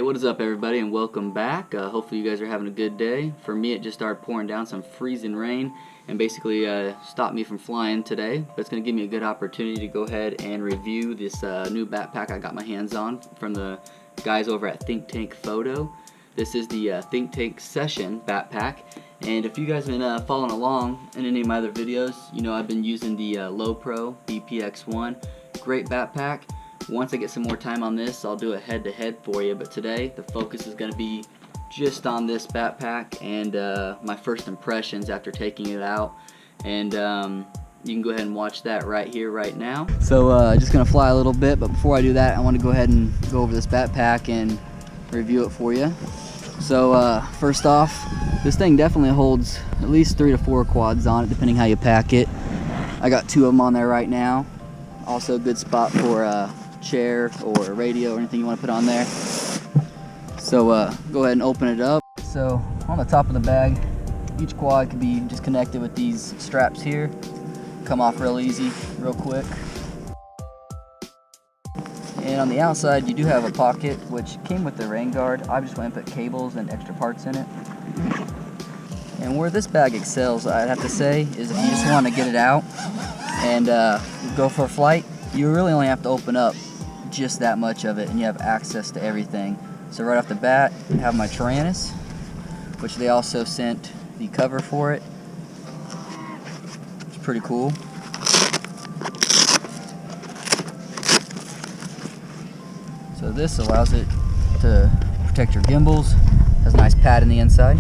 Hey, what is up everybody, and welcome back. Hopefully you guys are having a good day. For me, it just started pouring down some freezing rain and basically stopped me from flying today, but it's going to give me a good opportunity to go ahead and review this new backpack I got my hands on from the guys over at Think Tank Photo. This is the Think Tank Session Backpack, and if you guys have been following along in any of my other videos, you know I've been using the Lowepro BPX1. Great backpack. Once I get some more time on this, I'll do a head-to-head for you, but today the focus is going to be just on this backpack and my first impressions after taking it out, and you can go ahead and watch that right here, right now. So just going to fly a little bit, but before I do that, I want to go ahead and go over this backpack and review it for you. So first off, this thing definitely holds at least 3 to 4 quads on it, depending how you pack it. I got 2 of them on there right now. Also a good spot for chair or radio or anything you want to put on there. So go ahead and open it up. So on the top of the bag, each quad can be just connected with these straps here. Come off real easy, real quick. And on the outside you do have a pocket which came with the rain guard. I just went and put cables and extra parts in it. And where this bag excels, I'd have to say, is if you just want to get it out and go for a flight, you really only have to open up just that much of it and you have access to everything. So right off the bat, I have my Tyrannus, which they also sent the cover for it. It's pretty cool. So this allows it to protect your gimbals. Has a nice pad in the inside.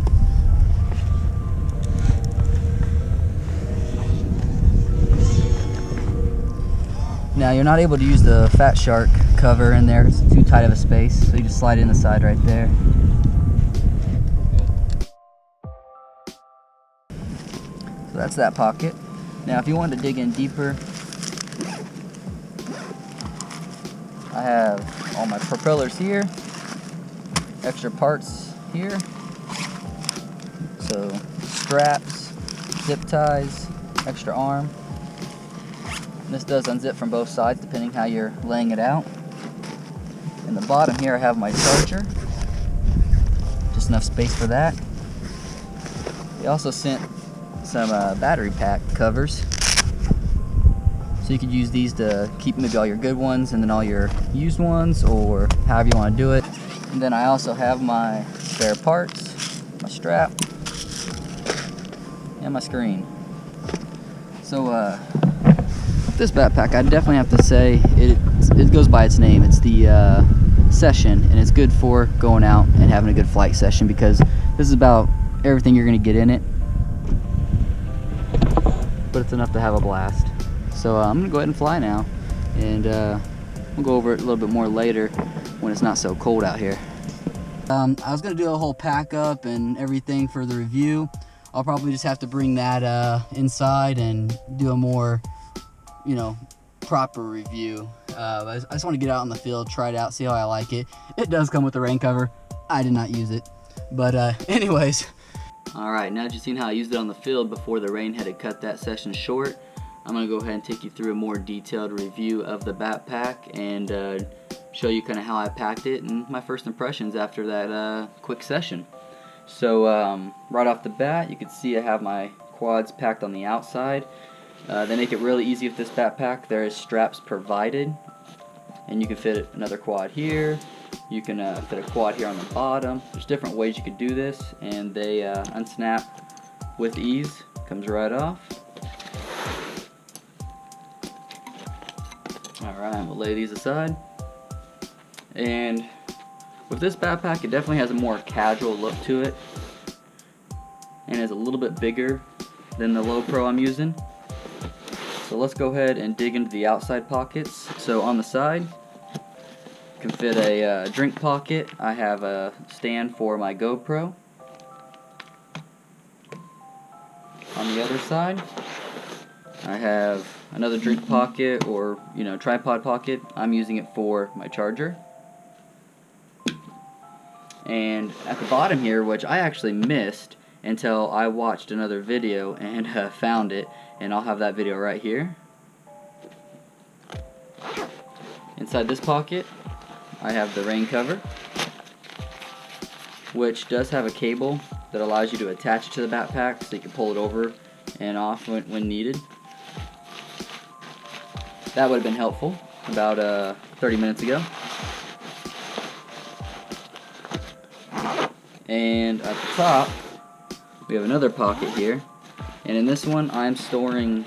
Now you're not able to use the Fat Shark cover in there, it's too tight of a space, so you just slide it in the side right there. So that's that pocket. Now if you wanted to dig in deeper, I have all my propellers here, extra parts here, so straps, zip ties, extra arm. This does unzip from both sides depending how you're laying it out. In the bottom here I have my charger, just enough space for that. They also sent some battery pack covers, so you could use these to keep maybe all your good ones and then all your used ones, or however you want to do it. And then I also have my spare parts, my strap, and my screen. So this backpack, I definitely have to say, it goes by its name. It's the Session, and it's good for going out and having a good flight session, because this is about everything you're going to get in it, but it's enough to have a blast. So I'm going to go ahead and fly now, and we'll go over it a little bit more later when it's not so cold out here. I was going to do a whole pack up and everything for the review. I'll probably just have to bring that inside and do a more, you know, proper review. I just want to get out in the field, try it out, see how I like it. It does come with the rain cover. I did not use it, but anyways. Alright, now that you've seen how I used it on the field before the rain had cut that session short, I'm going to go ahead and take you through a more detailed review of the backpack and show you kind of how I packed it and my first impressions after that quick session. So right off the bat, you can see I have my quads packed on the outside. They make it really easy with this backpack. There is straps provided, and you can fit another quad here. You can fit a quad here on the bottom. There's different ways you could do this, and they unsnap with ease. Comes right off. Alright, we'll lay these aside. And with this backpack, it definitely has a more casual look to it, and is a little bit bigger than the Lowepro I'm using. So let's go ahead and dig into the outside pockets. So on the side, you can fit a drink pocket. I have a stand for my GoPro. On the other side, I have another drink pocket, or tripod pocket. I'm using it for my charger. And at the bottom here, which I actually missed until I watched another video and found it, and I'll have that video right here. Inside this pocket, I have the rain cover. which does have a cable that allows you to attach it to the backpack so you can pull it over and off when needed. That would have been helpful about 30 minutes ago. And at the top, we have another pocket here. And in this one, I'm storing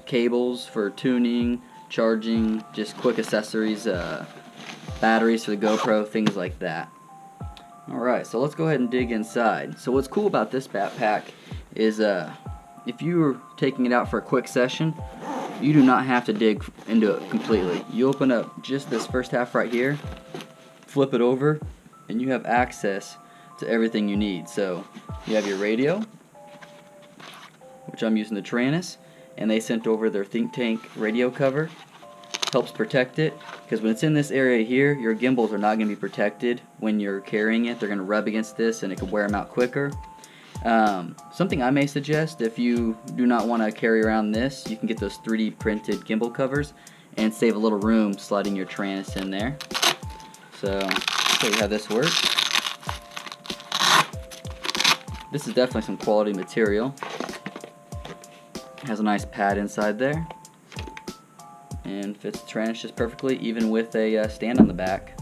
cables for tuning, charging, just quick accessories, batteries for the GoPro, things like that. Alright, so let's go ahead and dig inside. So what's cool about this backpack is if you're taking it out for a quick session, you do not have to dig into it completely. You open up just this first half right here, flip it over, and you have access to everything you need. So you have your radio, which I'm using the Taranis, and they sent over their Think Tank radio cover. Helps protect it, because when it's in this area here, your gimbals are not going to be protected when you're carrying it. They're going to rub against this and it can wear them out quicker. Something I may suggest, if you do not want to carry around this, you can get those 3D printed gimbal covers and save a little room sliding your Taranis in there. So, I'll show you how this works. This is definitely some quality material. It has a nice pad inside there and fits the Taranis just perfectly, even with a stand on the back.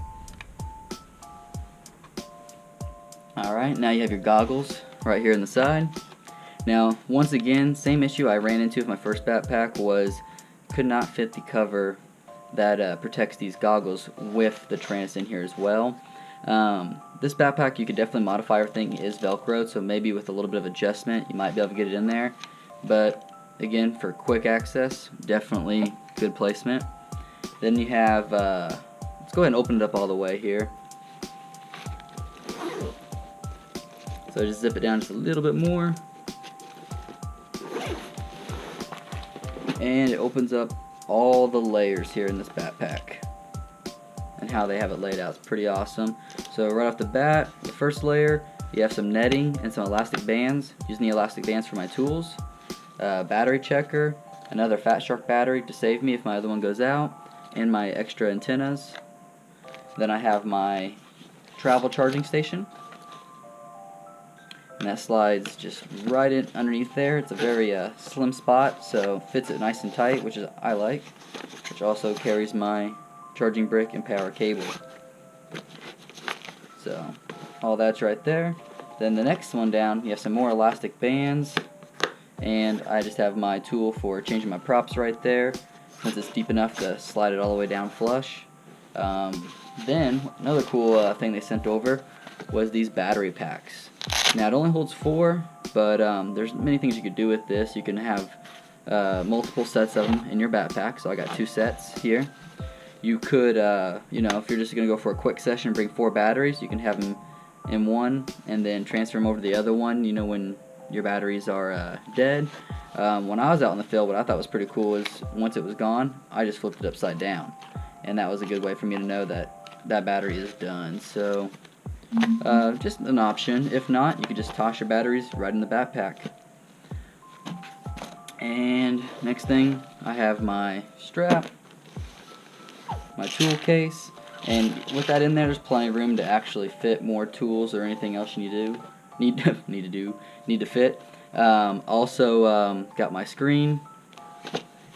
Alright, now you have your goggles right here on the side. Now, once again, same issue I ran into with my first backpack was could not fit the cover that protects these goggles with the Taranis in here as well. This backpack, you could definitely modify. Everything is Velcroed, so maybe with a little bit of adjustment you might be able to get it in there, but again, for quick access, definitely good placement. Then you have, let's go ahead and open it up all the way here. So just zip it down just a little bit more, and it opens up all the layers here in this backpack and how they have it laid out. It's pretty awesome. So right off the bat, the first layer, you have some netting and some elastic bands. Using the elastic bands for my tools. Battery checker, another Fat Shark battery to save me if my other one goes out, and my extra antennas. Then I have my travel charging station, and that slides just right in underneath there. It's a very slim spot, so fits it nice and tight, which I like, which also carries my charging brick and power cable. So all that's right there. Then the next one down, you have some more elastic bands, and I just have my tool for changing my props right there, since it's deep enough to slide it all the way down flush. Then another cool thing they sent over was these battery packs. Now it only holds 4, but there's many things you could do with this. You can have multiple sets of them in your backpack, so I got 2 sets here. You could, you know, if you're just going to go for a quick session and bring 4 batteries, you can have them in one and then transfer them over to the other one, you know, when your batteries are dead. When I was out in the field, what I thought was pretty cool is once it was gone, I just flipped it upside down, and that was a good way for me to know that that battery is done. So just an option. If not, you could just toss your batteries right in the backpack. And next thing, I have my strap, my tool case, and with that in there, there's plenty of room to actually fit more tools or anything else you need to fit. Also got my screen,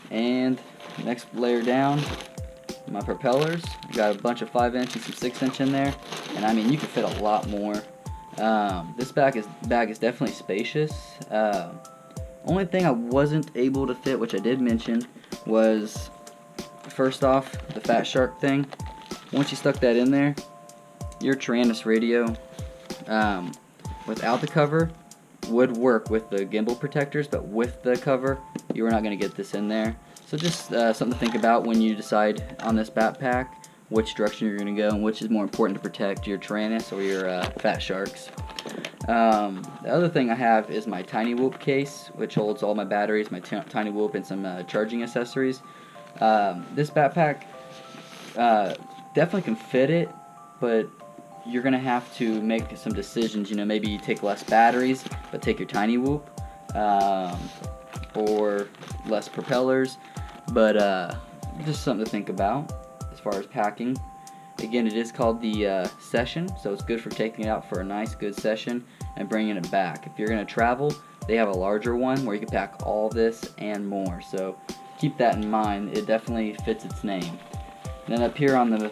and next layer down, my propellers. Got a bunch of 5-inch and some 6-inch in there, and I mean, you can fit a lot more. This bag is definitely spacious. Only thing I wasn't able to fit, which I did mention, was first off the Fat Shark thing. Once you stuck that in there, your Taranis radio without the cover would work with the gimbal protectors, but with the cover you are not going to get this in there. So just something to think about when you decide on this backpack which direction you're going to go and which is more important to protect, your Taranis or your Fat Sharks. The other thing I have is my Tiny Whoop case, which holds all my batteries, my Tiny Whoop, and some charging accessories. This backpack definitely can fit it, but you're going to have to make some decisions. You know, maybe you take less batteries, but take your Tiny Whoop, or less propellers. But just something to think about as far as packing. Again, it is called the Session, so it's good for taking it out for a nice good session and bringing it back. If you're going to travel, they have a larger one where you can pack all this and more, so keep that in mind. It definitely fits its name. And then up here on the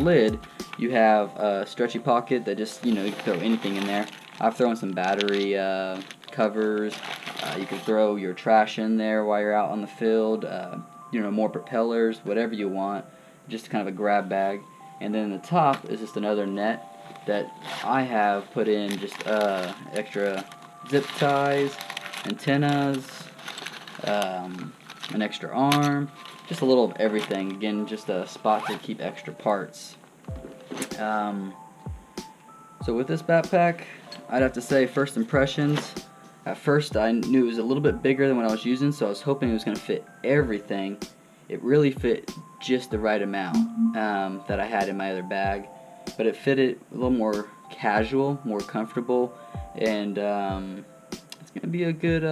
lid, you have a stretchy pocket that just, you can throw anything in there. I've thrown some battery covers. You can throw your trash in there while you're out on the field. More propellers, whatever you want. Just kind of a grab bag. And then the top is just another net that I have put in just extra zip ties, antennas, an extra arm, just a little of everything. Again, just a spot to keep extra parts. So with this backpack, I'd have to say first impressions. At first I knew it was a little bit bigger than what I was using, so I was hoping it was going to fit everything. It really fit just the right amount that I had in my other bag, but it fitted a little more casual, more comfortable, and it's going to be a good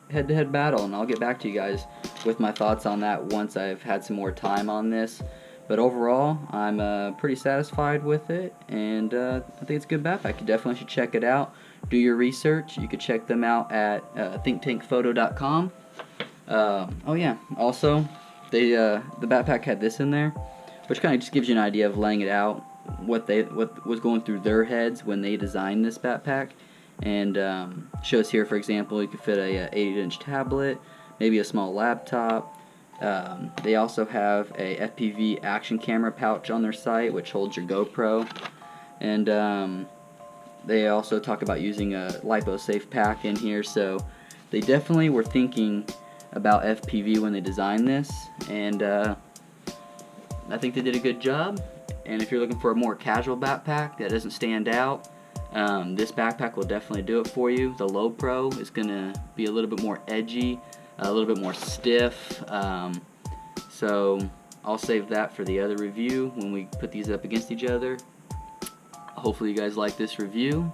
head-to-head battle, and I'll get back to you guys with my thoughts on that once I've had some more time on this. But overall, I'm pretty satisfied with it, and I think it's a good backpack. You definitely should check it out. Do your research. You could check them out at thinktankphoto.com. Oh yeah, also, the backpack had this in there, which kind of just gives you an idea of laying it out, what was going through their heads when they designed this backpack. And shows here, for example, you could fit a 8-inch tablet, maybe a small laptop. They also have a FPV action camera pouch on their site, which holds your GoPro. And they also talk about using a lipo-safe pack in here, so they definitely were thinking about FPV when they designed this, and I think they did a good job. And if you're looking for a more casual backpack that doesn't stand out, this backpack will definitely do it for you. The Low Pro is going to be a little bit more edgy, a little bit more stiff, so I'll save that for the other review when we put these up against each other. Hopefully you guys like this review,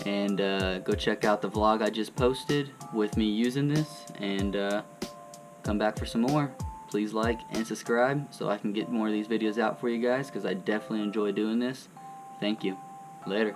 and go check out the vlog I just posted with me using this, and come back for some more. Please like and subscribe so I can get more of these videos out for you guys, because I definitely enjoy doing this. Thank you. Later.